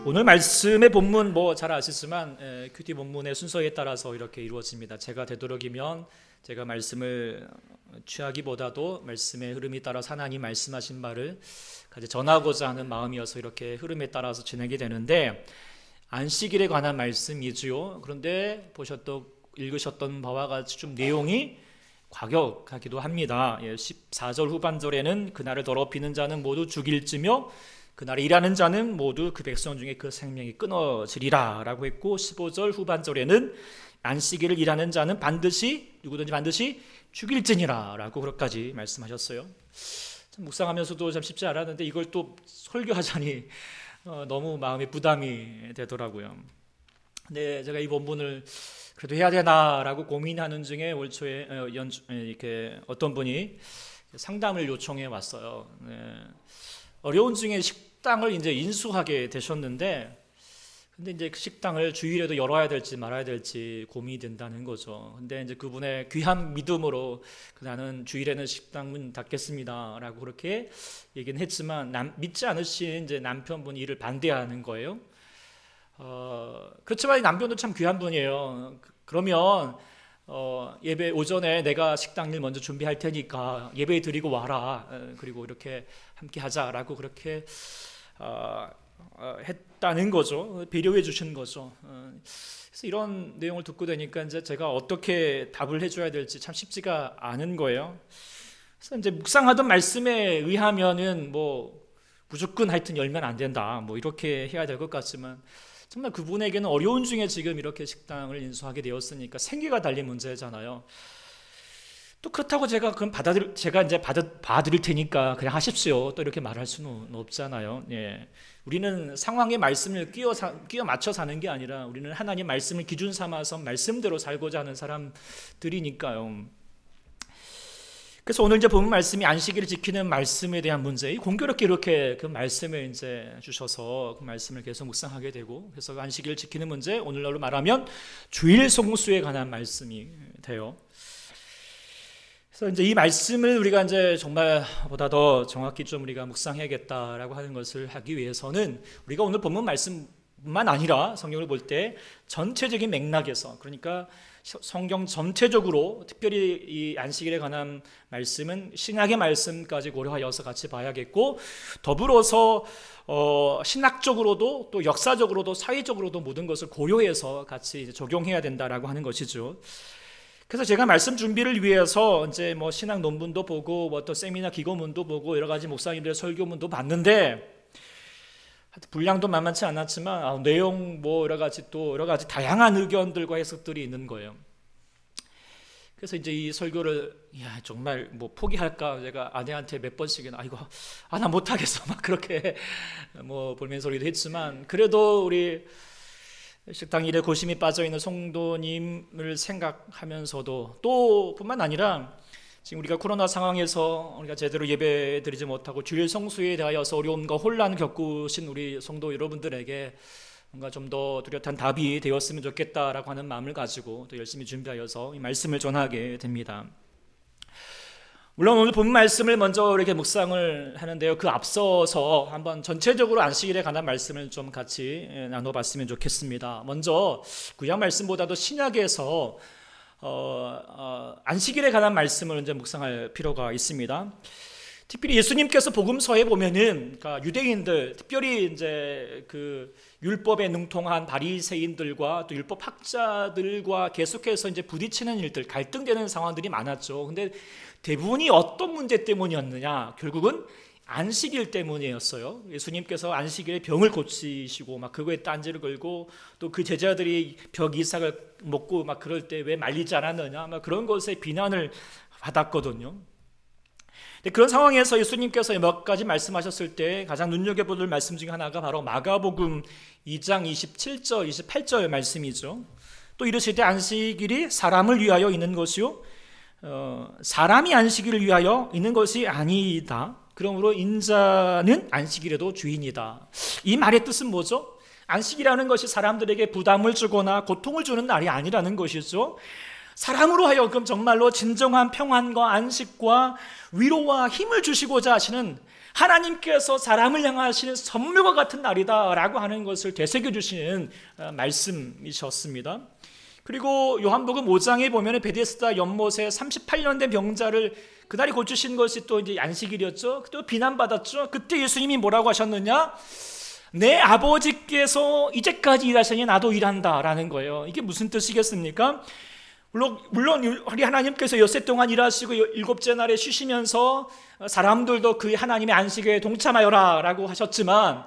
오늘 말씀의 본문 잘 아시지만 큐티 본문의 순서에 따라서 이렇게 이루어집니다. 제가 되도록이면 제가 말씀을 취하기보다도 말씀의 흐름이 따라서 하나님 말씀하신 말을 같이 전하고자 하는 마음이어서 이렇게 흐름에 따라서 진행이 되는데, 안식일에 관한 말씀이지요. 그런데 읽으셨던 바와 같이 좀 내용이 과격하기도 합니다. 14절 후반절에는 그날을 더럽히는 자는 모두 죽일지며 그날에 일하는 자는 모두 그 백성 중에 그 생명이 끊어지리라 라고 했고, 15절 후반절에는 안식일을 일하는 자는 누구든지 반드시 죽일지니라 라고 그렇게까지 말씀하셨어요. 참 묵상하면서도 참 쉽지 않았는데 이걸 또 설교하자니 너무 마음에 부담이 되더라고요. 근데 제가 이 본문을 그래도 해야 되나라고 고민하는 중에 올 초에 이렇게 어떤 분이 상담을 요청해 왔어요. 어려운 중에 식당을 이제 인수하게 되셨는데, 근데 이제 그 식당을 주일에도 열어야 될지 말아야 될지 고민이 된다는 거죠. 근데 이제 그분의 귀한 믿음으로 나는 주일에는 식당 문 닫겠습니다라고 그렇게 얘기는 했지만 믿지 않으신 이제 남편분이 이를 반대하는 거예요. 그렇지만 이 남편도 참 귀한 분이에요. 그러면 예배 오전에 내가 식당 일 먼저 준비할 테니까 예배 드리고 와라. 그리고 이렇게 함께 하자라고 그렇게 했다는 거죠. 배려해 주신 거죠. 그래서 이런 내용을 듣고 되니까 이제 제가 어떻게 답을 해줘야 될지 참 쉽지가 않은 거예요. 그래서 이제 묵상하던 말씀에 의하면은 무조건 하여튼 열면 안 된다. 이렇게 해야 될 것 같지만, 정말 그분에게는 어려운 중에 지금 이렇게 식당을 인수하게 되었으니까 생계가 달린 문제잖아요. 또 그렇다고 제가 이제 받아드릴 테니까 그냥 하십시오. 또 이렇게 말할 수는 없잖아요. 우리는 상황의 말씀을 끼워 맞춰 사는 게 아니라 우리는 하나님 말씀을 기준 삼아서 말씀대로 살고자 하는 사람들이니까요. 그래서 오늘 이제 본 말씀이 안식일을 지키는 말씀에 대한 문제, 공교롭게 이렇게 그 말씀을 이제 주셔서 그 말씀을 계속 묵상하게 되고, 그래서 안식일을 지키는 문제, 오늘날로 말하면 주일 성수에 관한 말씀이 돼요. 그래서 이제 이 말씀을 우리가 이제 정말 보다 더 정확히 좀 우리가 묵상해야겠다라고 하는 것을 하기 위해서는 우리가 오늘 본문 말씀뿐만 아니라 성경을 볼 때 전체적인 맥락에서, 그러니까 성경 전체적으로 특별히 이 안식일에 관한 말씀은 신약의 말씀까지 고려하여서 같이 봐야겠고, 더불어서 신학적으로도 또 역사적으로도 사회적으로도 모든 것을 고려해서 같이 적용해야 된다라고 하는 것이죠. 그래서 제가 말씀 준비를 위해서 이제 신학 논문도 보고 또 세미나 기고문도 보고 여러 가지 목사님들의 설교문도 봤는데, 분량도 만만치 않았지만 내용 여러 가지 다양한 의견들과 해석들이 있는 거예요. 그래서 이제 이 설교를 정말 포기할까 제가 아내한테 몇 번씩이나 나 못하겠어 막 그렇게 볼멘소리도 했지만, 그래도 우리 식당 일에 고심이 빠져있는 성도님을 생각하면서도, 또 뿐만 아니라 지금 우리가 코로나 상황에서 우리가 제대로 예배 드리지 못하고 주일 성수에 대하여서 어려움과 혼란 겪으신 우리 성도 여러분들에게 뭔가 좀 더 뚜렷한 답이 되었으면 좋겠다라고 하는 마음을 가지고 또 열심히 준비하여서 이 말씀을 전하게 됩니다. 물론 오늘 본 말씀을 먼저 이렇게 묵상을 하는데요, 그 앞서서 한번 전체적으로 안식일에 관한 말씀을 좀 같이 나눠봤으면 좋겠습니다. 먼저 구약 말씀보다도 신약에서 안식일에 관한 말씀을 이제 묵상할 필요가 있습니다. 특별히 예수님께서 복음서에 보면은, 그러니까 유대인들, 특별히 이제 그 율법에 능통한 바리새인들과 또 율법 학자들과 계속해서 이제 부딪히는 일들, 갈등되는 상황들이 많았죠. 근데 대부분이 어떤 문제 때문이었느냐? 결국은 안식일 때문이었어요. 예수님께서 안식일에 병을 고치시고 그거에 딴지를 걸고, 또 그 제자들이 벽 이삭을 먹고 그럴 때 왜 말리지 않았느냐? 그런 것에 비난을 받았거든요. 그런 상황에서 예수님께서 몇 가지 말씀하셨을 때 가장 눈여겨볼 말씀 중에 하나가 바로 마가복음 2장 27절, 28절 말씀이죠. 또 이르시되 안식일이 사람을 위하여 있는 것이요 사람이 안식일을 위하여 있는 것이 아니다. 그러므로 인자는 안식일에도 주인이다. 이 말의 뜻은 뭐죠? 안식이라는 것이 사람들에게 부담을 주거나 고통을 주는 날이 아니라는 것이죠. 사람으로 하여금 정말로 진정한 평안과 안식과 위로와 힘을 주시고자 하시는 하나님께서 사람을 향하시는 선물과 같은 날이다라고 하는 것을 되새겨 주시는 말씀이셨습니다. 그리고 요한복음 5장에 보면 베데스다 연못에 38년 된 병자를 그날이 고치신 것이 또 이제 안식일이었죠. 또 비난받았죠. 그때 예수님이 뭐라고 하셨느냐? 내 아버지께서 이제까지 일하시니 나도 일한다라는 거예요. 이게 무슨 뜻이겠습니까? 물론 우리 하나님께서 엿새 동안 일하시고 일곱째 날에 쉬시면서 사람들도 그 하나님의 안식에 동참하여라 라고 하셨지만,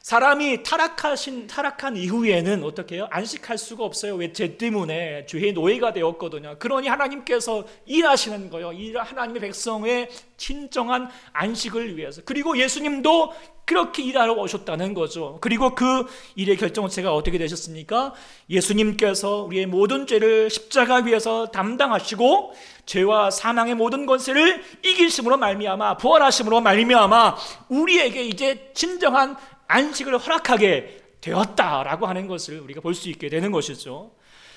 사람이 타락한 이후에는 어떻게 해요? 안식할 수가 없어요. 왜? 죄 때문에 죄의 노예가 되었거든요. 그러니 하나님께서 일하시는 거예요. 하나님의 백성의 진정한 안식을 위해서. 그리고 예수님도 그렇게 일하러 오셨다는 거죠. 그리고 그 일의 결정체가 어떻게 되셨습니까? 예수님께서 우리의 모든 죄를 십자가 위에서 담당하시고 죄와 사망의 모든 권세를 이기심으로 말미암아, 부활하심으로 말미암아 우리에게 이제 진정한 안식을 허락하게 되었다라고 하는 것을 우리가 볼 수 있게 되는 것이죠.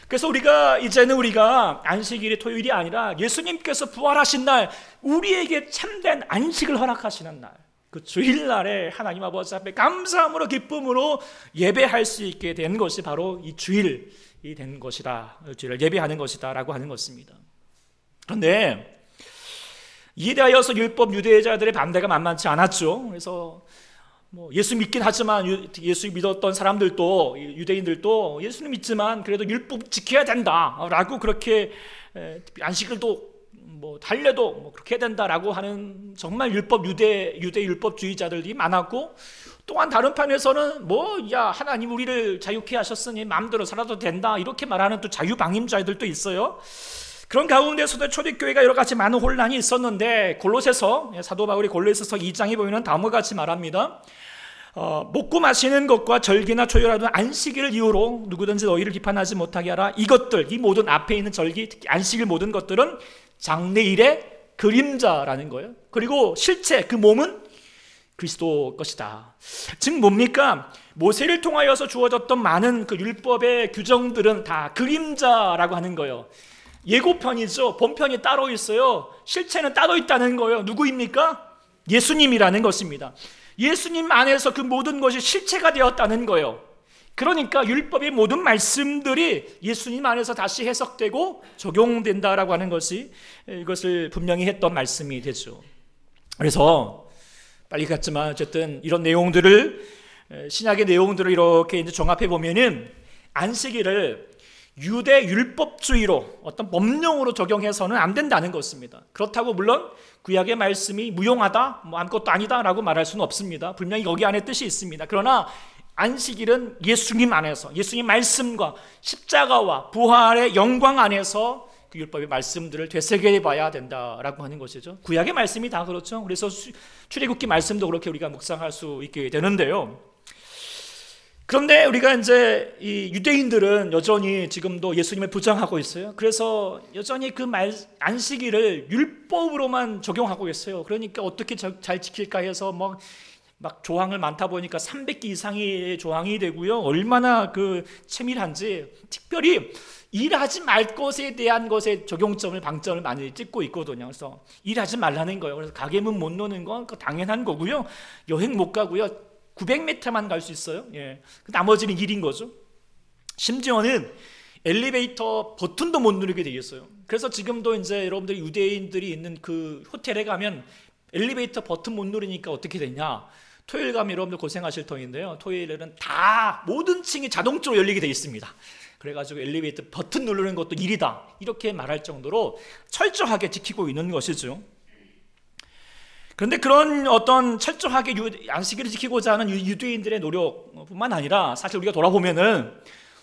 그래서 이제는 우리가 안식일이 토요일이 아니라 예수님께서 부활하신 날, 우리에게 참된 안식을 허락하시는 날, 그 주일날에 하나님 아버지 앞에 감사함으로 기쁨으로 예배할 수 있게 된 것이 바로 이 주일이 된 것이다, 주일을 예배하는 것이다 라고 하는 것입니다. 그런데 이에 대하여서 율법 유대자들의 반대가 만만치 않았죠. 그래서 예수 믿긴 하지만, 예수 믿었던 사람들도, 유대인들도 예수는 믿지만 그래도 율법 지켜야 된다라고 그렇게 안식을 달래도 그렇게 해야 된다라고 하는 정말 유대 율법주의자들이 많았고, 또한 다른 편에서는 하나님 우리를 자유케 하셨으니 마음대로 살아도 된다 이렇게 말하는 또 자유방임자들도 있어요. 그런 가운데서도 초대교회가 여러 가지 많은 혼란이 있었는데, 사도 바울이 골로새서 2장에 보면 다음과 같이 말합니다. 먹고 마시는 것과 절기나 초요라도 안식일을 이유로 누구든지 너희를 비판하지 못하게 하라. 이 모든 앞에 있는 절기, 특히 안식일 모든 것들은 장래일의 그림자라는 거예요. 그리고 실체, 그 몸은 그리스도 것이다. 즉 뭡니까? 모세를 통하여서 주어졌던 많은 그 율법의 규정들은 다 그림자라고 하는 거예요. 예고편이죠. 본편이 따로 있어요. 실체는 따로 있다는 거예요. 누구입니까? 예수님이라는 것입니다. 예수님 안에서 그 모든 것이 실체가 되었다는 거예요. 그러니까 율법의 모든 말씀들이 예수님 안에서 다시 해석되고 적용된다라고 하는 것이, 이것을 분명히 했던 말씀이 되죠. 그래서 빨리 갔지만 어쨌든 이런 내용들을, 신약의 내용들을 이렇게 이제 종합해 보면은 안식일을 유대 율법주의로 어떤 법령으로 적용해서는 안 된다는 것입니다. 그렇다고 물론 구약의 말씀이 무용하다, 아무것도 아니다라고 말할 수는 없습니다. 분명히 여기 안에 뜻이 있습니다. 그러나 안식일은 예수님 안에서, 예수님 말씀과 십자가와 부활의 영광 안에서 그 율법의 말씀들을 되새겨 봐야 된다라고 하는 것이죠. 구약의 말씀이 다 그렇죠. 그래서 출애굽기 말씀도 그렇게 우리가 묵상할 수 있게 되는데요. 그런데 우리가 이제 이 유대인들은 여전히 지금도 예수님을 부정하고 있어요. 그래서 여전히 그 안식일을 율법으로만 적용하고 있어요. 그러니까 어떻게 잘 지킬까 해서 막 조항을 많다 보니까 300개 이상의 조항이 되고요. 얼마나 그 치밀한지, 특별히 일하지 말 것에 대한 것에 방점을 많이 찍고 있거든요. 그래서 일하지 말라는 거예요. 그래서 가게문 못 노는 건 당연한 거고요. 여행 못 가고요. 900m만 갈 수 있어요. 나머지는 일인 거죠. 심지어는 엘리베이터 버튼도 못 누르게 되겠어요. 그래서 지금도 이제 여러분들이 유대인들이 있는 그 호텔에 가면 엘리베이터 버튼 못 누르니까 어떻게 되냐? 토요일 가면 여러분들 고생하실 터인데요. 토요일에는 다 모든 층이 자동적으로 열리게 되어 있습니다. 그래가지고 엘리베이터 버튼 누르는 것도 일이다, 이렇게 말할 정도로 철저하게 지키고 있는 것이죠. 그런데 그런 어떤 철저하게 안식일을 지키고자 하는 유대인들의 노력뿐만 아니라, 사실 우리가 돌아보면은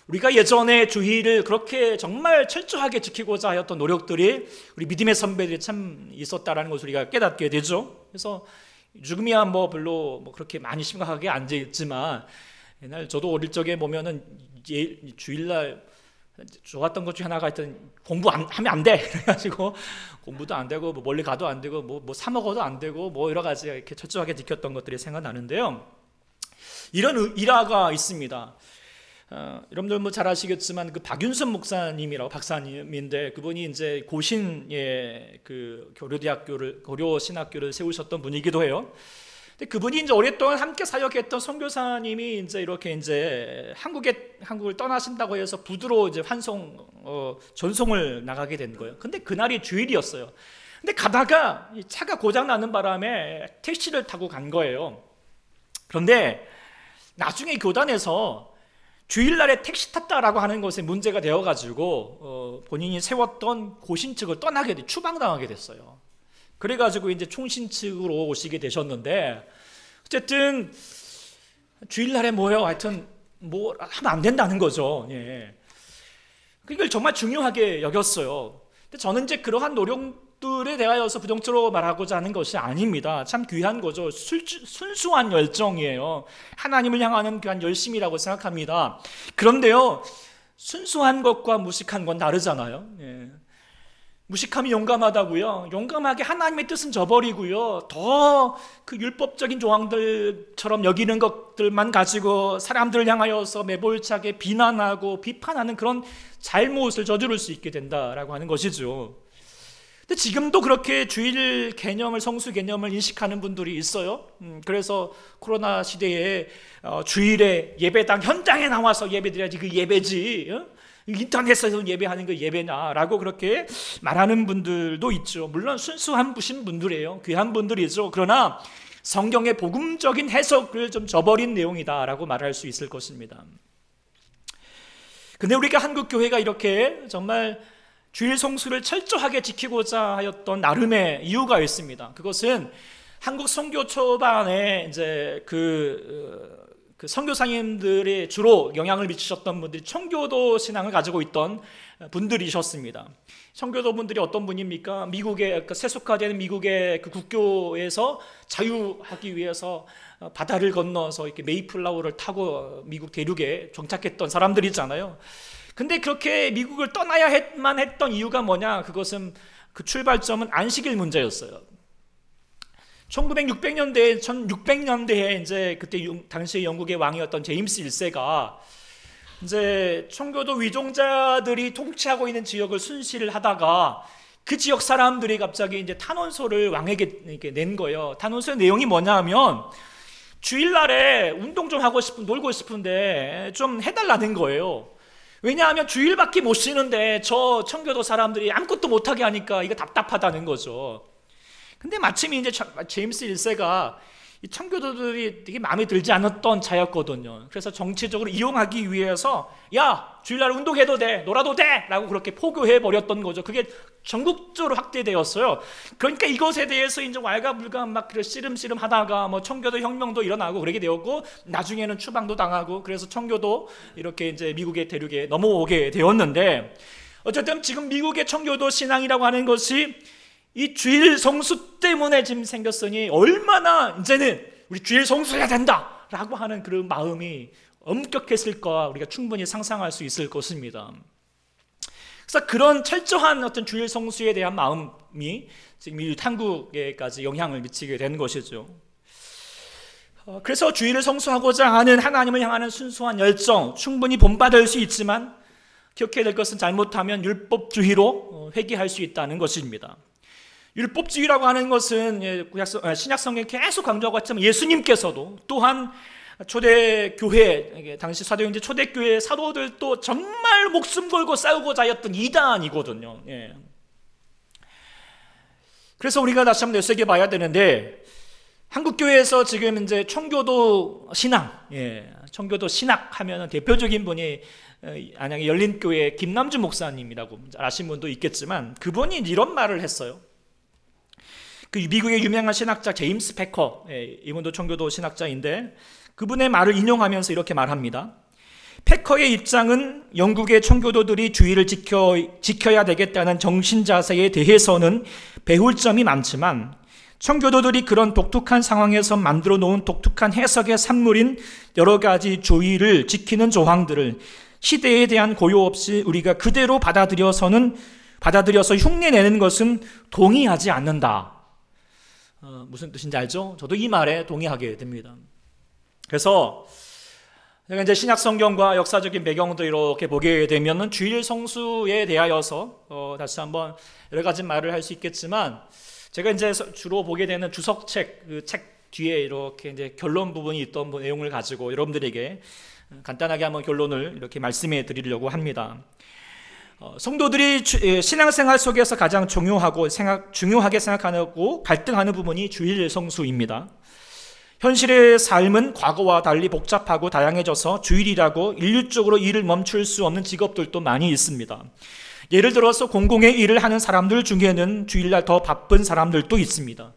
우리가 예전에 주일을 그렇게 정말 철저하게 지키고자 하였던 노력들이 우리 믿음의 선배들이 참 있었다라는 것을 우리가 깨닫게 되죠. 그래서 지금이야 별로 그렇게 많이 심각하게 앉아 있지만, 옛날 저도 어릴 적에 보면은 주일날 좋았던 것 중에 하나가 하여튼 하면 안 돼. 그래가지고 공부도 안 되고 멀리 가도 안 되고 뭐 사 먹어도 안 되고 여러 가지 이렇게 철저하게 지켰던 것들이 생각나는데요. 이런 일화가 있습니다. 여러분들 뭐 잘 아시겠지만 그 박윤선 목사님이라고 박사님인데 그분이 이제 고신의 그 고려 신학교를 세우셨던 분이기도 해요. 근데 그분이 이제 오랫동안 함께 사역했던 선교사님이 이제 이렇게 이제 한국을 떠나신다고 해서 부두로 이제 전송을 나가게 된 거예요. 근데 그날이 주일이었어요. 근데 가다가 차가 고장 나는 바람에 택시를 타고 간 거예요. 그런데 나중에 교단에서 주일날에 택시 탔다라고 하는 것에 문제가 되어가지고 본인이 세웠던 고신 측을 추방당하게 됐어요. 그래가지고 이제 총신 측으로 오시게 되셨는데 어쨌든 주일날에 뭐요? 하여튼 뭐 하면 안 된다는 거죠. 예. 그걸 정말 중요하게 여겼어요. 근데 저는 이제 그러한 노력들에 대하여서 부정적으로 말하고자 하는 것이 아닙니다. 참 귀한 거죠. 순수한 열정이에요. 하나님을 향하는 귀한 열심이라고 생각합니다. 그런데요, 순수한 것과 무식한 건 다르잖아요. 예. 무식함이 용감하다고요? 용감하게 하나님의 뜻은 저버리고요, 더 그 율법적인 조항들처럼 여기는 것들만 가지고 사람들을 향하여서 매몰차게 비난하고 비판하는 그런 잘못을 저지를 수 있게 된다라고 하는 것이죠. 근데 지금도 그렇게 주일 개념을, 성수 개념을 인식하는 분들이 있어요. 그래서 코로나 시대에 주일에 예배당 현장에 나와서 예배드려야지 그 예배지, 인터넷에서 예배하는 거 예배냐라고 그렇게 말하는 분들도 있죠. 물론 순수한 분들이에요. 귀한 분들이죠. 그러나 성경의 복음적인 해석을 좀 저버린 내용이다라고 말할 수 있을 것입니다. 근데 우리가 한국 교회가 이렇게 정말 주일 성수를 철저하게 지키고자 하였던 나름의 이유가 있습니다. 그것은 한국 선교 초반에 이제 그 선교사님들이 주로 영향을 미치셨던 분들이 청교도 신앙을 가지고 있던 분들이셨습니다. 청교도 분들이 어떤 분입니까? 미국의 세속화된 미국의 그 국교에서 자유하기 위해서 바다를 건너서 이렇게 메이플라워를 타고 미국 대륙에 정착했던 사람들이잖아요. 근데 그렇게 미국을 떠나야만 했던 이유가 뭐냐? 그것은 그 출발점은 안식일 문제였어요. 1600년대에 이제 그때 당시 영국의 왕이었던 제임스 1세가 이제 청교도 위종자들이 통치하고 있는 지역을 순시를 하다가 그 지역 사람들이 갑자기 이제 탄원서를 왕에게 이렇게 낸 거예요. 탄원서의 내용이 뭐냐면 주일날에 운동 좀 하고 놀고 싶은데 좀 해달라는 거예요. 왜냐하면 주일밖에 못 쉬는데 저 청교도 사람들이 아무것도 못하게 하니까 이거 답답하다는 거죠. 근데 마침 이제 제임스 1세가 이 청교도들이 되게 마음에 들지 않았던 자였거든요. 그래서 정치적으로 이용하기 위해서 야, 주일날 운동해도 돼, 놀아도 돼 라고 그렇게 포교해 버렸던 거죠. 그게 전국적으로 확대되었어요. 그러니까 이것에 대해서 이제 왈가불가 막 씨름씨름 하다가 뭐 청교도 혁명도 일어나고 그러게 되었고, 나중에는 추방도 당하고, 그래서 청교도 이렇게 이제 미국의 대륙에 넘어오게 되었는데, 어쨌든 지금 미국의 청교도 신앙이라고 하는 것이 이 주일 성수 때문에 지금 생겼으니 얼마나 이제는 우리 주일 성수해야 된다 라고 하는 그런 마음이 엄격했을까 우리가 충분히 상상할 수 있을 것입니다. 그래서 그런 철저한 어떤 주일 성수에 대한 마음이 지금 한국에까지 영향을 미치게 된 것이죠. 그래서 주일을 성수하고자 하는 하나님을 향하는 순수한 열정 충분히 본받을 수 있지만 기억해야 될 것은 잘못하면 율법주의로 회귀할 수 있다는 것입니다. 율법주의라고 하는 것은 신약성경에 계속 강조하고 있지만 예수님께서도 또한 초대교회, 당시 사도행전 초대교회 사도들도 정말 목숨 걸고 싸우고자 하였던 이단이거든요. 그래서 우리가 다시 한번 되새겨봐야 되는데, 한국교회에서 지금 이제 청교도 신앙, 청교도 신학 하면 대표적인 분이 안양의 열린교회 김남주 목사님이라고 아시는 분도 있겠지만, 그분이 이런 말을 했어요. 그 미국의 유명한 신학자 제임스 패커, 이분도 청교도 신학자인데 그분의 말을 인용하면서 이렇게 말합니다. 패커의 입장은 영국의 청교도들이 주의를 지켜야 되겠다는 정신 자세에 대해서는 배울 점이 많지만, 청교도들이 그런 독특한 상황에서 만들어 놓은 독특한 해석의 산물인 여러 가지 주의를 지키는 조항들을 시대에 대한 고려 없이 우리가 그대로 받아들여서 흉내내는 것은 동의하지 않는다. 무슨 뜻인지 알죠? 저도 이 말에 동의하게 됩니다. 그래서 제가 이제 신약 성경과 역사적인 배경도 이렇게 보게 되면은 주일 성수에 대하여서 다시 한번 여러 가지 말을 할 수 있겠지만, 제가 이제 주로 보게 되는 주석책, 그 책 뒤에 이렇게 이제 결론 부분이 있던 내용을 가지고 여러분들에게 간단하게 한번 결론을 이렇게 말씀해 드리려고 합니다. 성도들이 신앙생활 속에서 가장 중요하게 생각하고 갈등하는 부분이 주일 성수입니다. 현실의 삶은 과거와 달리 복잡하고 다양해져서 주일이라고 일률적으로 일을 멈출 수 없는 직업들도 많이 있습니다. 예를 들어서 공공의 일을 하는 사람들 중에는 주일날 더 바쁜 사람들도 있습니다.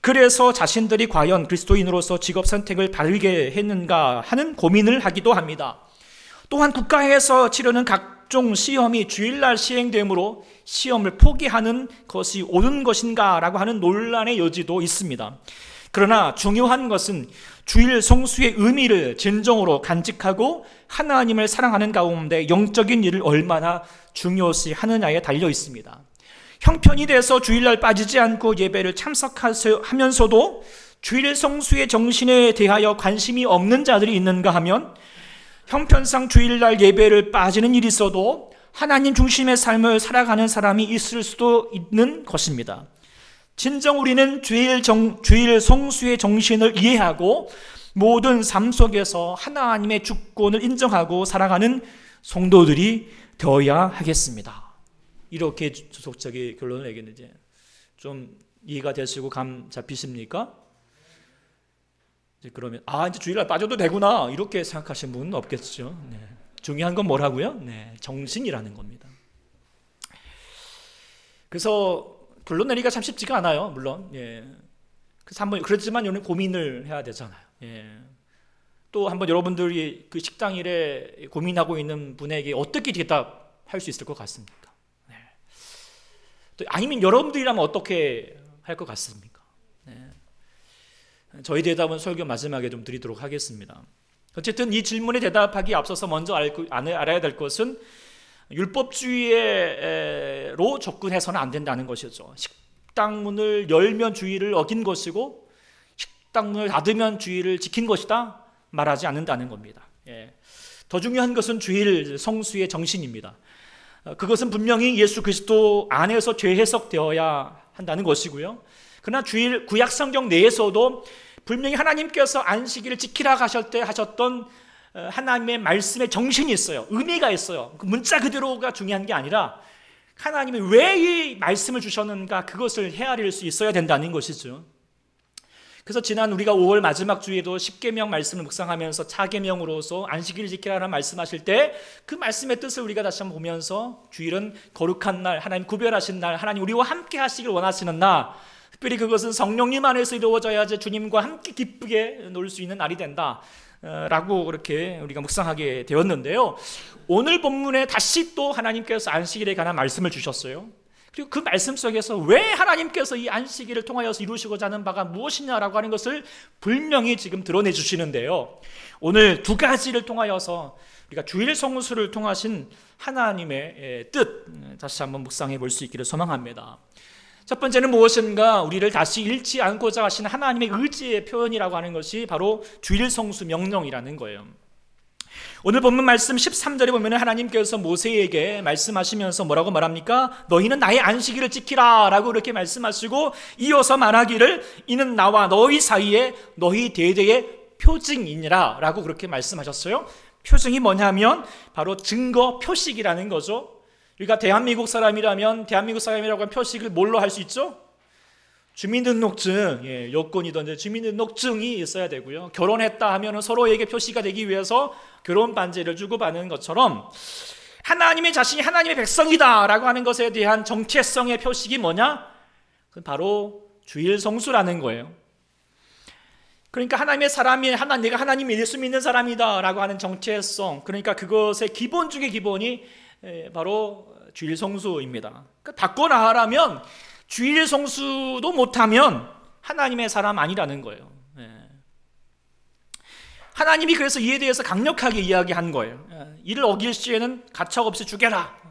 그래서 자신들이 과연 그리스도인으로서 직업 선택을 바르게 했는가 하는 고민을 하기도 합니다. 또한 국가에서 치르는 각종 시험이 주일날 시행되므로 시험을 포기하는 것이 옳은 것인가 라고 하는 논란의 여지도 있습니다. 그러나 중요한 것은 주일 성수의 의미를 진정으로 간직하고 하나님을 사랑하는 가운데 영적인 일을 얼마나 중요시 하느냐에 달려 있습니다. 형편이 돼서 주일날 빠지지 않고 예배를 참석하면서도 주일 성수의 정신에 대하여 관심이 없는 자들이 있는가 하면, 형편상 주일날 예배를 빠지는 일이 있어도 하나님 중심의 삶을 살아가는 사람이 있을 수도 있는 것입니다. 진정 우리는 주일 성수의 정신을 이해하고 모든 삶 속에서 하나님의 주권을 인정하고 살아가는 성도들이 되어야 하겠습니다. 이렇게 주석적인 결론을 내겠는지 좀 이해가 되시고 감 잡히십니까? 그러면 이제 주일날 빠져도 되구나 이렇게 생각하시는 분은 없겠죠. 네. 중요한 건 뭐라고요? 네, 정신이라는 겁니다. 그래서 결론 내리기가 참 쉽지가 않아요, 물론. 예. 그래서 한번 그렇지만 여러분 고민을 해야 되잖아요. 예. 또 한번 여러분들이 그 식당 일에 고민하고 있는 분에게 어떻게 대답할 수 있을 것 같습니까? 네. 또 아니면 여러분들이라면 어떻게 할 것 같습니까? 네. 저희 대답은 설교 마지막에 좀 드리도록 하겠습니다. 어쨌든 이 질문에 대답하기 앞서서 먼저 알아야 될 것은 율법주의로 접근해서는 안 된다는 것이죠. 식당 문을 열면 주의를 어긴 것이고 식당 문을 닫으면 주의를 지킨 것이다 말하지 않는다는 겁니다. 예. 더 중요한 것은 주일 성수의 정신입니다. 그것은 분명히 예수 그리스도 안에서 재해석되어야 한다는 것이고요. 그러나 주일 구약 성경 내에서도 분명히 하나님께서 안식일을 지키라 하실 때 하셨던 하나님의 말씀의 정신이 있어요. 의미가 있어요. 문자 그대로가 중요한 게 아니라 하나님이 왜 이 말씀을 주셨는가 그것을 헤아릴 수 있어야 된다는 것이죠. 그래서 지난 우리가 5월 마지막 주에도 십계명 말씀을 묵상하면서 차계명으로서 안식일을 지키라는 말씀하실 때 그 말씀의 뜻을 우리가 다시 한번 보면서 주일은 거룩한 날, 하나님 구별하신 날, 하나님 우리와 함께 하시길 원하시는 날, 특별히 그것은 성령님 안에서 이루어져야지 주님과 함께 기쁘게 놀 수 있는 날이 된다 라고 그렇게 우리가 묵상하게 되었는데요. 오늘 본문에 다시 또 하나님께서 안식일에 관한 말씀을 주셨어요. 그리고 그 말씀 속에서 왜 하나님께서 이 안식일을 통하여서 이루시고자 하는 바가 무엇이냐라고 하는 것을 분명히 지금 드러내 주시는데요. 오늘 두 가지를 통하여서 우리가 주일 성수를 통하신 하나님의 뜻 다시 한번 묵상해 볼 수 있기를 소망합니다. 첫 번째는 무엇인가? 우리를 다시 잃지 않고자 하신 하나님의 의지의 표현이라고 하는 것이 바로 주일 성수 명령이라는 거예요. 오늘 본문 말씀 13절에 보면 하나님께서 모세에게 말씀하시면서 뭐라고 말합니까? 너희는 나의 안식일을 지키라 라고 이렇게 말씀하시고 이어서 말하기를 이는 나와 너희 사이에 너희 대대의 표징이니라 라고 그렇게 말씀하셨어요. 표징이 뭐냐면 바로 증거 표식이라는 거죠. 우리가 대한민국 사람이라면 대한민국 사람이라고 하는 표식을 뭘로 할 수 있죠? 주민등록증, 여권이든 주민등록증이 있어야 되고요. 결혼했다 하면 서로에게 표시가 되기 위해서 결혼 반지를 주고 받는 것처럼 하나님의 자신이 하나님의 백성이다 라고 하는 것에 대한 정체성의 표식이 뭐냐? 그건 바로 주일 성수라는 거예요. 그러니까 하나님의 사람이 내가 하나님 예수 믿는 사람이다 라고 하는 정체성, 그러니까 그것의 기본 중의 기본이 바로 주일 성수입니다. 그러니까 바꿔 나가라면 주일 성수도 못하면 하나님의 사람 아니라는 거예요. 하나님이 그래서 이에 대해서 강력하게 이야기한 거예요. 이를 어길 시에는 가차없이 죽여라.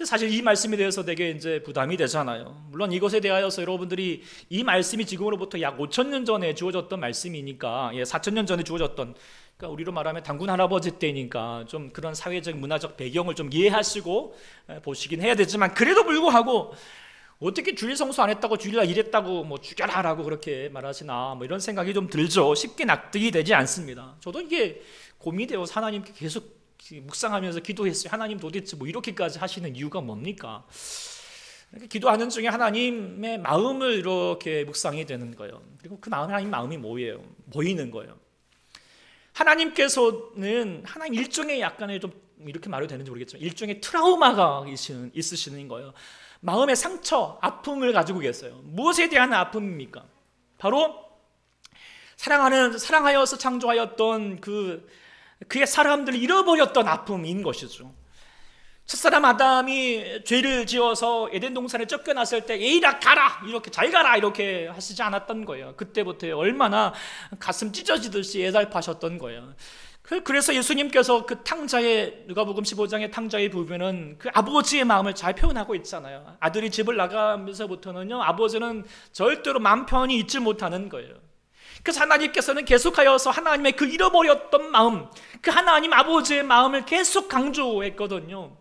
근데 사실 이 말씀에 대해서 되게 이제 부담이 되잖아요. 물론 이것에 대하여서 여러분들이 이 말씀이 지금으로부터 약 5,000년 전에 주어졌던 말씀이니까 4,000년 전에 주어졌던 그러니까 우리로 말하면 단군 할아버지 때니까 좀 그런 사회적 문화적 배경을 좀 이해하시고 보시긴 해야 되지만, 그래도 불구하고 어떻게 주일 성수 안 했다고 주일날 일했다고 뭐 죽여라라고 그렇게 말하시나, 뭐 이런 생각이 좀 들죠. 쉽게 납득이 되지 않습니다. 저도 이게 고민이 돼요. 하나님께 계속 묵상하면서 기도했어요. 하나님 도대체 뭐 이렇게까지 하시는 이유가 뭡니까? 기도하는 중에 하나님의 마음을 이렇게 묵상이 되는 거예요. 그리고 그 하나님 마음이 뭐예요? 보이는 거예요. 하나님께서는 하나님 일종의 약간의 좀 이렇게 말해도 되는지 모르겠지만 일종의 트라우마가 있으시는 거예요. 마음의 상처, 아픔을 가지고 계세요. 무엇에 대한 아픔입니까? 바로 사랑하여서 창조하였던 그의 사람들을 잃어버렸던 아픔인 것이죠. 첫사람 아담이 죄를 지어서 에덴 동산에 쫓겨났을 때 에이라 가라, 이렇게 잘 가라 이렇게 하시지 않았던 거예요. 그때부터 얼마나 가슴 찢어지듯이 애달파셨던 거예요. 그래서 예수님께서 그 탕자의, 누가복음 15장의 탕자의 부분은 그 아버지의 마음을 잘 표현하고 있잖아요. 아들이 집을 나가면서부터는요, 아버지는 절대로 마음 편히 잊지 못하는 거예요. 그래서 하나님께서는 계속하여서 하나님의 그 잃어버렸던 마음, 그 하나님 아버지의 마음을 계속 강조했거든요.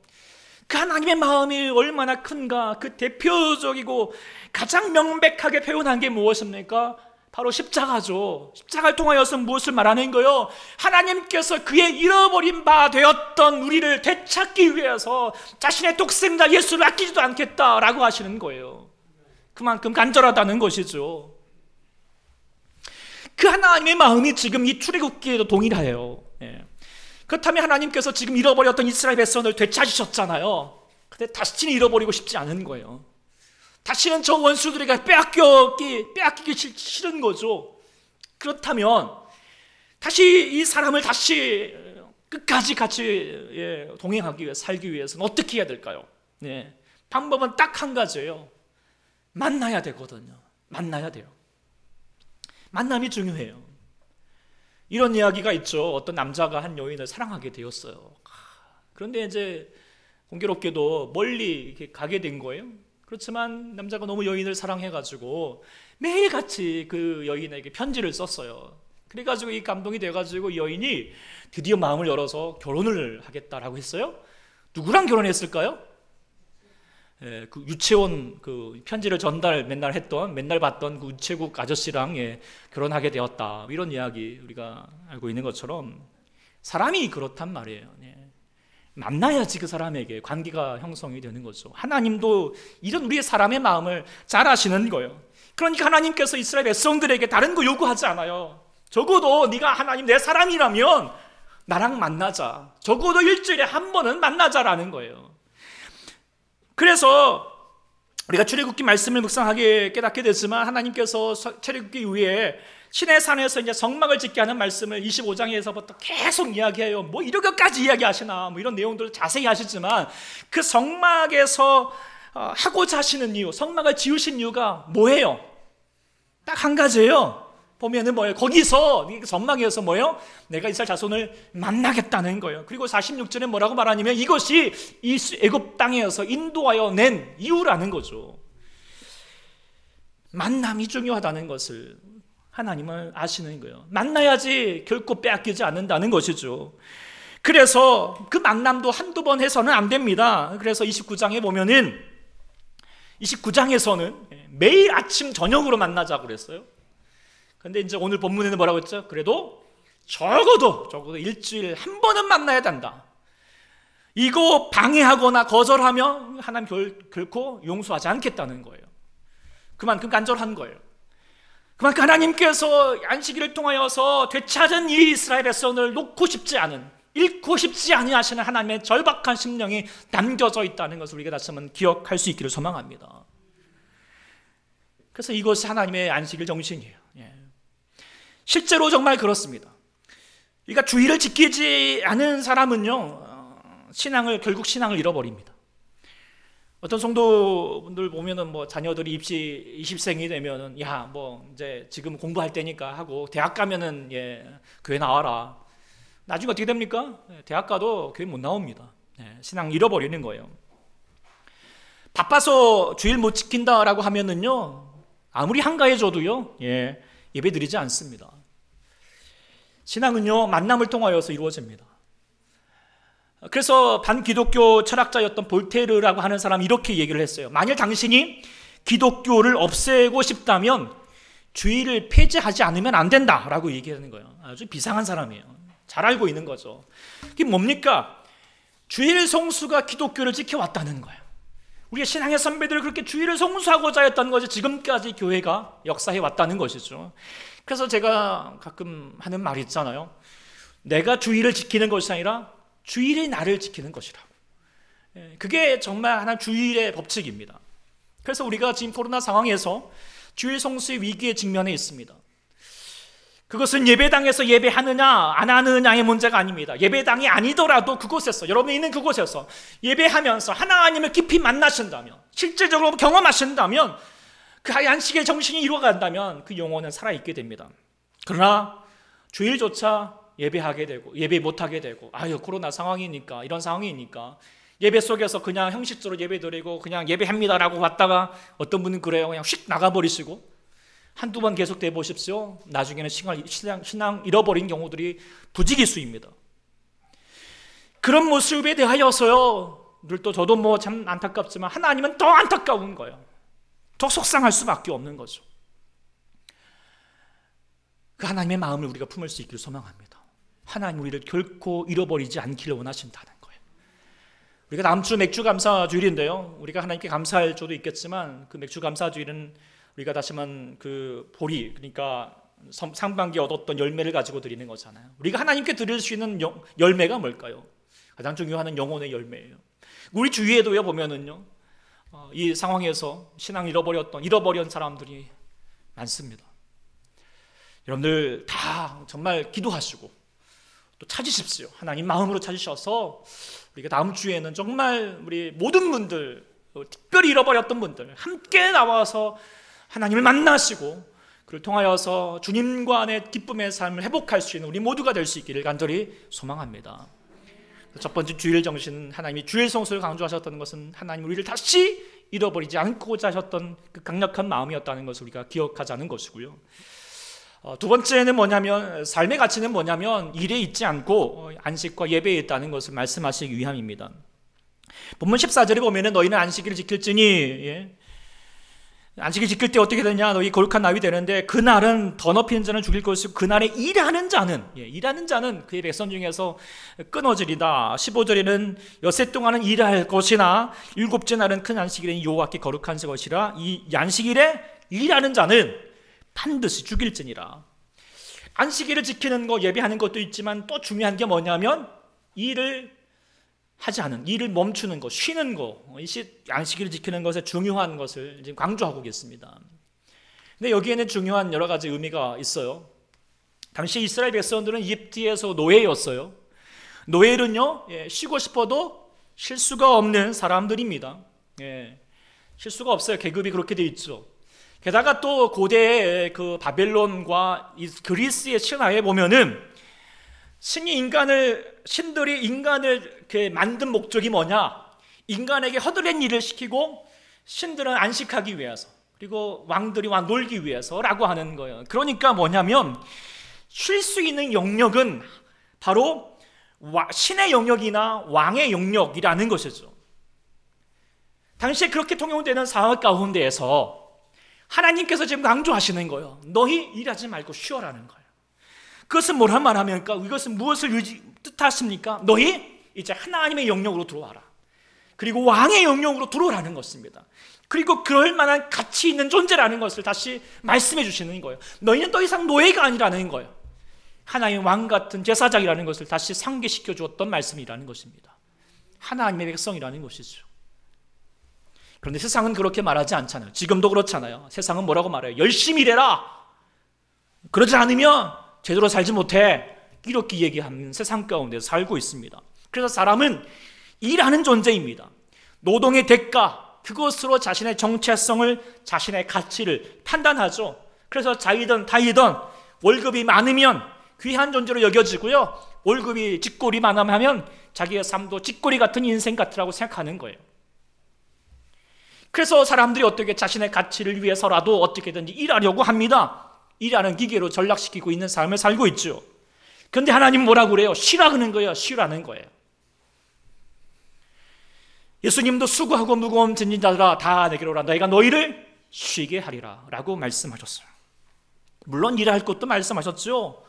그 하나님의 마음이 얼마나 큰가, 그 대표적이고 가장 명백하게 표현한 게 무엇입니까? 바로 십자가죠. 십자가를 통하여서 무엇을 말하는 거요? 하나님께서 그의 잃어버린 바 되었던 우리를 되찾기 위해서 자신의 독생자 예수를 아끼지도 않겠다라고 하시는 거예요. 그만큼 간절하다는 것이죠. 그 하나님의 마음이 지금 이 출애굽기에도 동일해요. 그렇다면 하나님께서 지금 잃어버렸던 이스라엘 백성을 되찾으셨잖아요. 근데 다시는 잃어버리고 싶지 않은 거예요. 다시는 저 원수들에게 빼앗기기 싫은 거죠. 그렇다면 다시 이 사람을 다시 끝까지 같이 동행하기 위해 살기 위해서는 어떻게 해야 될까요? 방법은 딱 한 가지예요. 만나야 되거든요. 만나야 돼요. 만남이 중요해요. 이런 이야기가 있죠. 어떤 남자가 한 여인을 사랑하게 되었어요. 그런데 이제 공교롭게도 멀리 이렇게 가게 된 거예요. 그렇지만 남자가 너무 여인을 사랑해가지고 매일같이 그 여인에게 편지를 썼어요. 그래가지고 이 감동이 돼가지고 여인이 드디어 마음을 열어서 결혼을 하겠다라고 했어요. 누구랑 결혼했을까요? 그 유채원 그 편지를 맨날 받던 그 우체국 아저씨랑 결혼하게 되었다, 이런 이야기 우리가 알고 있는 것처럼 사람이 그렇단 말이에요. 만나야지 그 사람에게 관계가 형성이 되는 거죠. 하나님도 이런 우리의 사람의 마음을 잘 아시는 거예요. 그러니까 하나님께서 이스라엘 백성들에게 다른 거 요구하지 않아요. 적어도 네가 하나님 내 사람이라면 나랑 만나자. 적어도 일주일에 한 번은 만나자라는 거예요. 그래서 우리가 출애굽기 말씀을 묵상하게 깨닫게 됐지만, 하나님께서 출애굽기 이후에 시내산에서 이제 성막을 짓게 하는 말씀을 25장에서부터 계속 이야기해요. 뭐 이렇게까지 이야기하시나, 뭐 이런 내용들을 자세히 하시지만, 그 성막에서 하고자 하시는 이유, 성막을 지으신 이유가 뭐예요? 딱 한 가지예요. 보면은 뭐예요? 거기서 성막에서 뭐예요? 내가 이스라엘 자손을 만나겠다는 거예요. 그리고 46절에 뭐라고 말하냐면 이것이 이 애굽 땅에서 인도하여 낸 이유라는 거죠. 만남이 중요하다는 것을 하나님을 아시는 거예요. 만나야지 결코 빼앗기지 않는다는 것이죠. 그래서 그 만남도 한두 번 해서는 안 됩니다. 그래서 29장에 보면은 29장에서는 매일 아침 저녁으로 만나자고 그랬어요. 근데 이제 오늘 본문에는 뭐라고 했죠? 그래도 적어도 일주일에 한 번은 만나야 된다. 이거 방해하거나 거절하면 하나님 결코 용서하지 않겠다는 거예요. 그만큼 간절한 거예요. 그만큼 하나님께서 안식일을 통하여서 되찾은 이 이스라엘 백성을 잃고 싶지 아니하시는 하나님의 절박한 심령이 담겨져 있다는 것을 우리가 다시 한번 기억할 수 있기를 소망합니다. 그래서 이것이 하나님의 안식일 정신이에요. 실제로 정말 그렇습니다. 그러니까 주일을 지키지 않은 사람은요, 결국 신앙을 잃어버립니다. 어떤 성도분들 보면은 뭐 자녀들이 20생이 되면은 이제 지금 공부할 때니까 하고 대학 가면은 교회 나와라. 나중에 어떻게 됩니까? 대학 가도 교회 못 나옵니다. 신앙 잃어버리는 거예요. 바빠서 주일 못 지킨다라고 하면은요, 아무리 한가해져도요, 예배 드리지 않습니다. 신앙은요, 만남을 통하여서 이루어집니다. 그래서 반기독교 철학자였던 볼테르라고 하는 사람이 이렇게 얘기를 했어요. 만일 당신이 기독교를 없애고 싶다면 주의를 폐지하지 않으면 안 된다라고 얘기하는 거예요. 아주 비상한 사람이에요. 잘 알고 있는 거죠. 그게 뭡니까? 주일 성수가 기독교를 지켜왔다는 거예요. 우리의 신앙의 선배들을 그렇게 주일을 성수하고자 했던 것이 지금까지 교회가 역사해 왔다는 것이죠. 그래서 제가 가끔 하는 말이 있잖아요. 내가 주일을 지키는 것이 아니라 주일이 나를 지키는 것이라고. 그게 정말 하나의 주일의 법칙입니다. 그래서 우리가 지금 코로나 상황에서 주일 성수의 위기에 직면해 있습니다. 그것은 예배당에서 예배하느냐 안 하느냐의 문제가 아닙니다. 예배당이 아니더라도 그곳에서, 여러분이 있는 그곳에서 예배하면서 하나님을 깊이 만나신다면, 실제적으로 경험하신다면, 그 안식의 정신이 이루어간다면 그 영혼은 살아있게 됩니다. 그러나 주일조차 예배하게 되고 예배 못하게 되고, 아유 코로나 상황이니까, 이런 상황이니까 예배 속에서 그냥 형식적으로 예배드리고 그냥 예배합니다라고 왔다가 어떤 분은 그래요. 그냥 휙 나가버리시고 한두 번 계속돼 보십시오. 나중에는 신앙 잃어버린 경우들이 부지기수입니다. 그런 모습에 대하여서요, 또 저도 뭐 참 안타깝지만 하나님은 더 안타까운 거예요. 더 속상할 수밖에 없는 거죠. 그 하나님의 마음을 우리가 품을 수 있기를 소망합니다. 하나님 우리를 결코 잃어버리지 않기를 원하신다는 거예요. 우리가 다음 주 맥주 감사 주일인데요, 우리가 하나님께 감사할 줄도 있겠지만 그 맥주 감사 주일은 우리가 다시 한번 그 보리, 그러니까 상반기에 얻었던 열매를 가지고 드리는 거잖아요. 우리가 하나님께 드릴 수 있는 열매가 뭘까요? 가장 중요한 영혼의 열매예요. 우리 주위에도요 보면은요, 이 상황에서 신앙 잃어버린 사람들이 많습니다. 여러분들 다 정말 기도하시고 또 찾으십시오. 하나님 마음으로 찾으셔서 우리가 다음 주에는 정말 우리 모든 분들, 특별히 잃어버렸던 분들 함께 나와서 하나님을 만나시고 그를 통하여서 주님과 내 기쁨의 삶을 회복할 수 있는 우리 모두가 될 수 있기를 간절히 소망합니다. 첫 번째 주일 정신은, 하나님이 주일 성수를 강조하셨던 것은 하나님 우리를 다시 잃어버리지 않고자 하셨던 그 강력한 마음이었다는 것을 우리가 기억하자는 것이고요. 두 번째는 뭐냐면, 삶의 가치는 뭐냐면 일에 있지 않고 안식과 예배에 있다는 것을 말씀하시기 위함입니다. 본문 14절에 보면은 너희는 안식일을 지킬지니, 안식일 지킬 때 어떻게 되냐, 너희 거룩한 나위 되는데 그날은 더 높이는 자는 죽일 것이고 그날에 일하는 자는 그의 백성 중에서 끊어지리다. 15절에는 엿새 동안은 일할 것이나 일곱째 날은 큰 안식일은 여호와께 거룩한 것이라. 이 안식일에 일하는 자는 반드시 죽일지니라. 안식일을 지키는 거, 예배하는 것도 있지만 또 중요한 게 뭐냐면 일을 하지 않은, 일을 멈추는 것, 쉬는 것, 안식일을 지키는 것에 중요한 것을 지금 강조하고 계십니다. 근데 여기에는 중요한 여러 가지 의미가 있어요. 당시 이스라엘 백성들은 이집트에서 노예였어요. 노예는요, 쉬고 싶어도 쉴 수가 없는 사람들입니다. 쉴 수가 없어요. 계급이 그렇게 돼 있죠. 게다가 또 고대의 그 바벨론과 그리스의 신화에 보면은 신들이 인간을 이렇게 만든 목적이 뭐냐? 인간에게 허드렛 일을 시키고 신들은 안식하기 위해서, 그리고 왕들이 놀기 위해서라고 하는 거예요. 그러니까 뭐냐면 쉴 수 있는 영역은 바로 신의 영역이나 왕의 영역이라는 것이죠. 당시에 그렇게 통용되는 상황 가운데에서 하나님께서 지금 강조하시는 거예요. 너희 일하지 말고 쉬어라는 거예요. 그것은 뭐란 말하면까? 이것은 무엇을 뜻하십니까? 너희 이제 하나님의 영역으로 들어와라. 그리고 왕의 영역으로 들어오라는 것입니다. 그리고 그럴 만한 가치 있는 존재라는 것을 다시 말씀해 주시는 거예요. 너희는 더 이상 노예가 아니라는 거예요. 하나님의 왕 같은 제사장이라는 것을 다시 상기시켜 주었던 말씀이라는 것입니다. 하나님의 백성이라는 것이죠. 그런데 세상은 그렇게 말하지 않잖아요. 지금도 그렇잖아요. 세상은 뭐라고 말해요? 열심히 일해라. 그러지 않으면 제대로 살지 못해. 이렇게 얘기하는 세상 가운데 살고 있습니다. 그래서 사람은 일하는 존재입니다. 노동의 대가, 그것으로 자신의 정체성을, 자신의 가치를 판단하죠. 그래서 자이든 타이든 월급이 많으면 귀한 존재로 여겨지고요, 월급이 쥐꼬리 많으면 자기의 삶도 쥐꼬리 같은 인생 같으라고 생각하는 거예요. 그래서 사람들이 어떻게 자신의 가치를 위해서라도 어떻게든지 일하려고 합니다. 일하는 기계로 전락시키고 있는 삶을 살고 있죠. 그런데 하나님 뭐라고 그래요? 쉬라는 거예요. 쉬라는 거예요. 예수님도 수고하고 무거운 짐진 자들아 다 내게로 오라 너희가 너희를 쉬게 하리라 라고 말씀하셨어요. 물론 일할 것도 말씀하셨죠.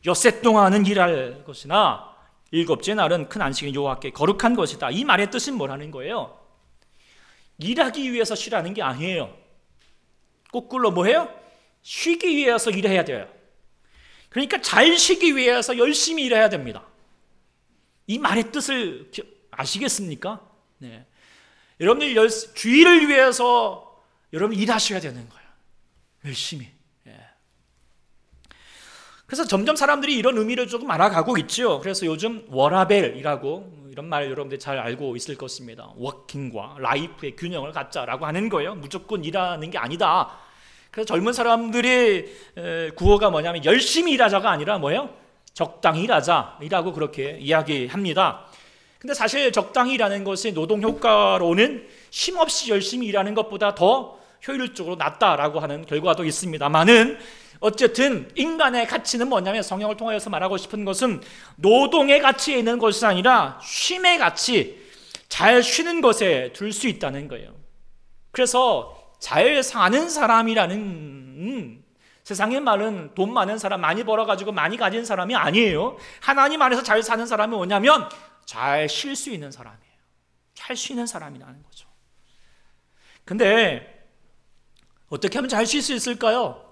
엿새 동안은 일할 것이나 일곱째 날은 큰 안식일 여호와께 거룩한 것이다. 이 말의 뜻은 뭐라는 거예요? 일하기 위해서 쉬라는 게 아니에요. 거꾸로 뭐예요? 쉬기 위해서 일해야 돼요. 그러니까 잘 쉬기 위해서 열심히 일해야 됩니다. 이 말의 뜻을 아시겠습니까? 네. 여러분들 주일을 위해서 여러분 일하셔야 되는 거예요. 열심히. 예. 그래서 점점 사람들이 이런 의미를 조금 알아가고 있죠. 그래서 요즘 워라벨이라고 이런 말 여러분들이 잘 알고 있을 것입니다. 워킹과 라이프의 균형을 갖자라고 하는 거예요. 무조건 일하는 게 아니다. 그래서 젊은 사람들의 구호가 뭐냐면 열심히 일하자가 아니라 뭐예요? 적당히 일하자이라고 그렇게 이야기합니다. 근데 사실 적당히 일하는 것이 노동 효과로는 쉼없이 열심히 일하는 것보다 더 효율적으로 낫다라고 하는 결과도 있습니다만은 어쨌든 인간의 가치는 뭐냐면 성경을 통하여서 말하고 싶은 것은 노동의 가치에 있는 것이 아니라 쉼의 가치, 잘 쉬는 것에 둘 수 있다는 거예요. 그래서 잘 사는 사람이라는 세상의 말은 돈 많은 사람, 많이 벌어가지고 많이 가진 사람이 아니에요. 하나님 안에서 잘 사는 사람이 뭐냐면 잘 쉴 수 있는 사람이에요. 잘 쉬는 사람이라는 거죠. 근데 어떻게 하면 잘 쉴 수 있을까요?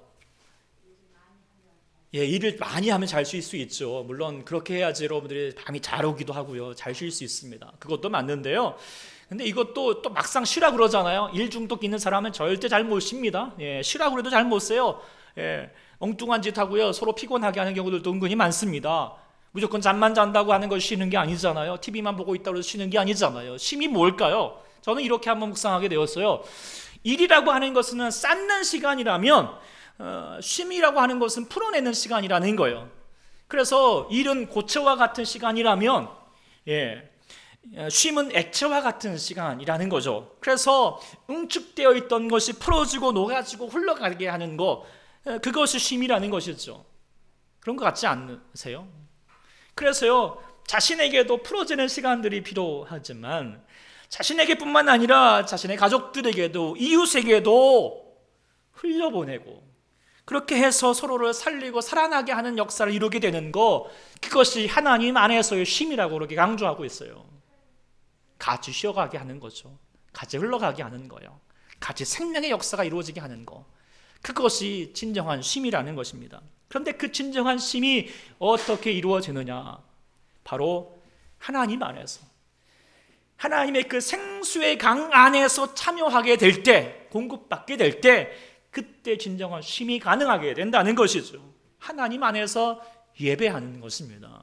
예, 일을 많이 하면 잘 쉴 수 있죠. 물론 그렇게 해야지 여러분들이 밤이 잘 오기도 하고요. 잘 쉴 수 있습니다. 그것도 맞는데요. 근데 이것도 또 막상 쉬라 그러잖아요. 일 중독 있는 사람은 절대 잘 못 쉽니다. 예, 쉬라 그래도 잘 못 쉬어요. 예, 엉뚱한 짓 하고요. 서로 피곤하게 하는 경우들도 은근히 많습니다. 무조건 잠만 잔다고 하는 걸 쉬는 게 아니잖아요. TV만 보고 있다고 해서 쉬는 게 아니잖아요. 쉼이 뭘까요? 저는 이렇게 한번 묵상하게 되었어요. 일이라고 하는 것은 쌓는 시간이라면 쉼이라고 하는 것은 풀어내는 시간이라는 거예요. 그래서 일은 고체와 같은 시간이라면 쉼은 액체와 같은 시간이라는 거죠. 그래서 응축되어 있던 것이 풀어지고 녹아지고 흘러가게 하는 것, 그것이 쉼이라는 것이죠. 그런 것 같지 않으세요? 그래서요, 자신에게도 풀어지는 시간들이 필요하지만 자신에게뿐만 아니라 자신의 가족들에게도 이웃에게도 흘려보내고 그렇게 해서 서로를 살리고 살아나게 하는 역사를 이루게 되는 거, 그것이 하나님 안에서의 쉼이라고 그렇게 강조하고 있어요. 같이 쉬어가게 하는 거죠. 같이 흘러가게 하는 거예요. 같이 생명의 역사가 이루어지게 하는 거, 그것이 진정한 쉼이라는 것입니다. 그런데 그 진정한 쉼이 어떻게 이루어지느냐? 바로 하나님 안에서, 하나님의 그 생수의 강 안에서 참여하게 될 때, 공급받게 될 때, 그때 진정한 쉼이 가능하게 된다는 것이죠. 하나님 안에서 예배하는 것입니다.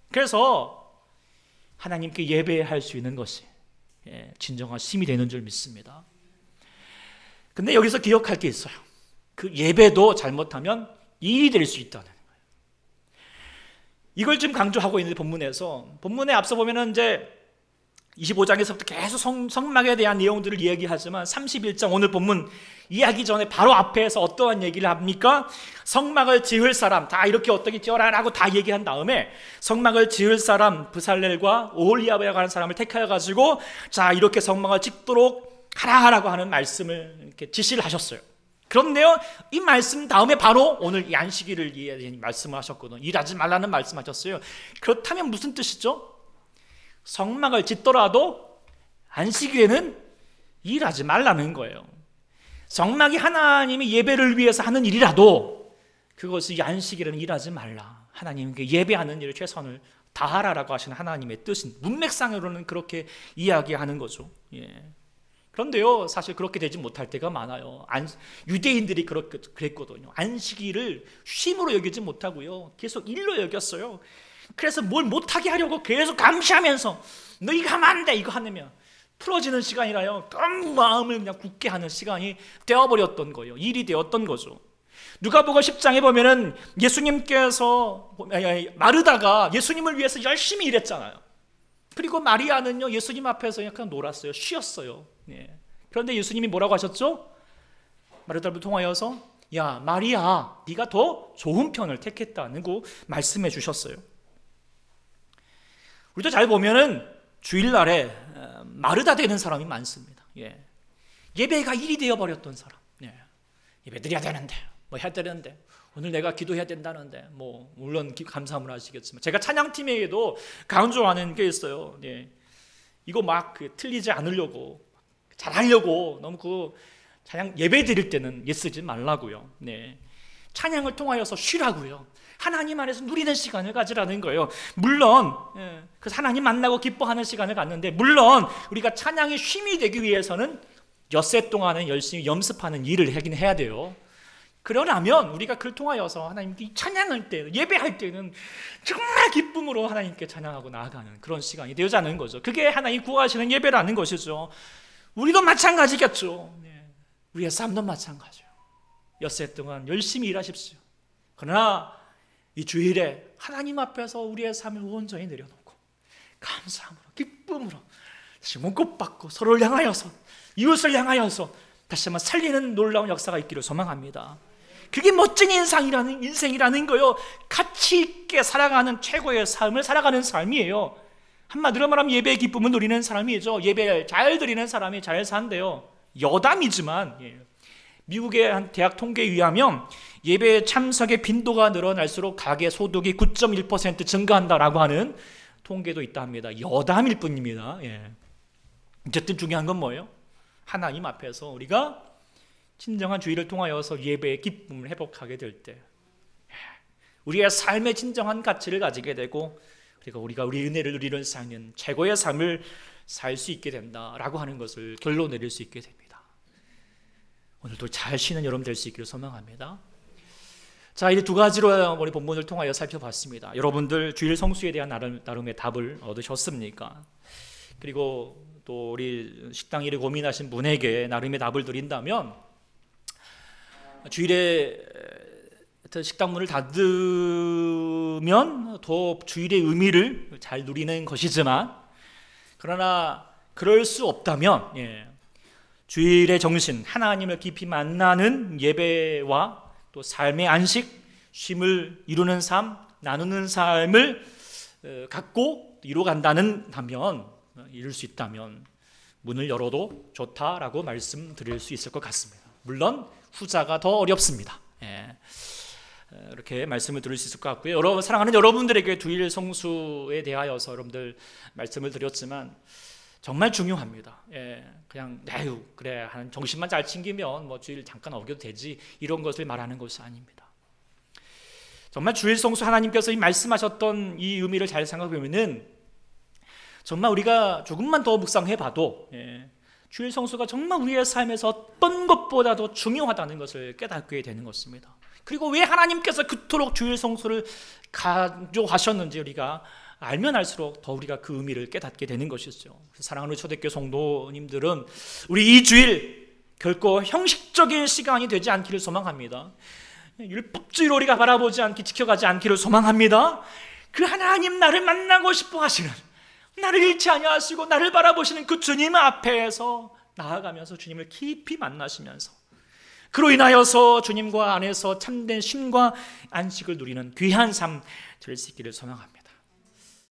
그래서 하나님께 예배할 수 있는 것이 진정한 쉼이 되는 줄 믿습니다. 근데 여기서 기억할 게 있어요. 그 예배도 잘못하면 일이 될 수 있다는 거예요. 이걸 지금 강조하고 있는 본문에서, 본문에 앞서 보면은 이제 25장에서부터 계속 성막에 대한 내용들을 이야기하지만 31장 오늘 본문 이야기 전에 바로 앞에서 어떠한 얘기를 합니까? 성막을 지을 사람 다 이렇게 어떻게 지어라라고 다 얘기한 다음에 성막을 지을 사람 브살렐과 오홀리압이라고 하는 사람을 택하여 가지고 자 이렇게 성막을 짓도록 하라라고 하는 말씀을 이렇게 지시를 하셨어요. 그런데요, 이 말씀 다음에 바로 오늘 이 안식일을 말씀을 하셨거든요. 일하지 말라는 말씀하셨어요. 그렇다면 무슨 뜻이죠? 성막을 짓더라도 안식일에는 일하지 말라는 거예요. 성막이 하나님의 예배를 위해서 하는 일이라도 그것이 안식일에는 일하지 말라. 하나님께 예배하는 일을 최선을 다하라라고 하시는 하나님의 뜻인, 문맥상으로는 그렇게 이야기하는 거죠. 그런데요, 사실 그렇게 되지 못할 때가 많아요. 유대인들이 그랬거든요. 안식일을 쉼으로 여기지 못하고요, 계속 일로 여겼어요. 그래서 뭘 못하게 하려고 계속 감시하면서 너 이거 하면 안 돼, 이거 하면 풀어지는 시간이라요, 너무 마음을 그냥 굳게 하는 시간이 되어버렸던 거예요. 일이 되었던 거죠. 누가복음 10장에 보면은 예수님께서 마르다가 예수님을 위해서 열심히 일했잖아요. 그리고 마리아는요, 예수님 앞에서 그냥 놀았어요. 쉬었어요. 그런데 예수님이 뭐라고 하셨죠? 마르다를 통하여서 야 마리아, 네가 더 좋은 편을 택했다는 거 말씀해 주셨어요. 우리도 잘 보면은 주일날에 마르다 되는 사람이 많습니다. 예배가 일이 되어버렸던 사람. 예배 드려야 되는데, 뭐 해야 되는데, 오늘 내가 기도해야 된다는데, 뭐 물론 감사함을 하시겠지만, 제가 찬양팀에게도 강조하는 게 있어요. 이거 막 틀리지 않으려고, 잘하려고 너무 그 찬양 예배 드릴 때는 예쓰지 말라고요. 찬양을 통하여서 쉬라고요. 하나님 안에서 누리는 시간을 가지라는 거예요. 물론 그 하나님 만나고 기뻐하는 시간을 갖는데, 물론 우리가 찬양이 쉼이 되기 위해서는 엿새 동안은 열심히 연습하는 일을 하긴 해야 돼요. 그러려면 우리가 그를 통하여서 하나님께 찬양할 때, 예배할 때는 정말 기쁨으로 하나님께 찬양하고 나아가는 그런 시간이 되어자는 거죠. 그게 하나님 구하시는 예배라는 것이죠. 우리도 마찬가지겠죠. 우리의 삶도 마찬가지예요. 엿새 동안 열심히 일하십시오. 그러나 이 주일에 하나님 앞에서 우리의 삶을 온전히 내려놓고 감사함으로, 기쁨으로 다시 문고받고 서로를 향하여서, 이웃을 향하여서 다시 한번 살리는 놀라운 역사가 있기를 소망합니다. 그게 멋진 인생이라는 거요. 가치 있게 살아가는 최고의 삶을 살아가는 삶이에요. 한마디로 말하면 예배의 기쁨을 누리는 사람이죠. 예배 잘 드리는 사람이 잘 산대요. 여담이지만 미국의 한 대학 통계에 의하면 예배 참석의 빈도가 늘어날수록 가계 소득이 9.1% 증가한다라고 하는 통계도 있다 합니다. 여담일 뿐입니다. 어쨌든 중요한 건 뭐예요? 하나님 앞에서 우리가 진정한 주의를 통하여서 예배의 기쁨을 회복하게 될 때, 우리의 삶의 진정한 가치를 가지게 되고, 그리고 우리가 우리 은혜를 누리는 삶은 최고의 삶을 살 수 있게 된다라고 하는 것을 결론 내릴 수 있게 됩니다. 오늘도 잘 쉬는 여러분 될 수 있기를 소망합니다. 자, 이제 두 가지로 우리 본문을 통하여 살펴봤습니다. 여러분들 주일 성수에 대한 나름의 답을 얻으셨습니까? 그리고 또 우리 식당 일을 고민하신 분에게 나름의 답을 드린다면, 주일에 식당 문을 닫으면 더 주일의 의미를 잘 누리는 것이지만, 그러나 그럴 수 없다면 주일의 정신, 하나님을 깊이 만나는 예배와 또 삶의 안식, 쉼을 이루는 삶, 나누는 삶을 갖고 이루어간다면, 이룰 수 있다면 문을 열어도 좋다라고 말씀드릴 수 있을 것 같습니다. 물론 후자가 더 어렵습니다. 이렇게 말씀을 드릴 수 있을 것 같고요. 여러분, 사랑하는 여러분들에게 주일 성수에 대하여서 여러분들 말씀을 드렸지만 정말 중요합니다. 그냥 그래 한 정신만 잘 챙기면 뭐 주일 잠깐 어겨도 되지, 이런 것을 말하는 것이 아닙니다. 정말 주일 성수, 하나님께서 이 말씀하셨던 이 의미를 잘 생각해보면은 정말 우리가 조금만 더 묵상해봐도 주일 성수가 정말 우리의 삶에서 어떤 것보다도 중요하다는 것을 깨닫게 되는 것입니다. 그리고 왜 하나님께서 그토록 주일 성수를 강조하셨는지 우리가 알면 알수록 더 우리가 그 의미를 깨닫게 되는 것이죠. 사랑하는 초대교회 성도님들은 우리 이 주일 결코 형식적인 시간이 되지 않기를 소망합니다. 율법주의로 우리가 바라보지 않기, 지켜가지 않기를 소망합니다. 그 하나님, 나를 만나고 싶어 하시는, 나를 잃지 아니하시고 나를 바라보시는 그 주님 앞에서 나아가면서 주님을 깊이 만나시면서 그로 인하여서 주님과 안에서 참된 쉼과 안식을 누리는 귀한 삶 될 수 있기를 소망합니다.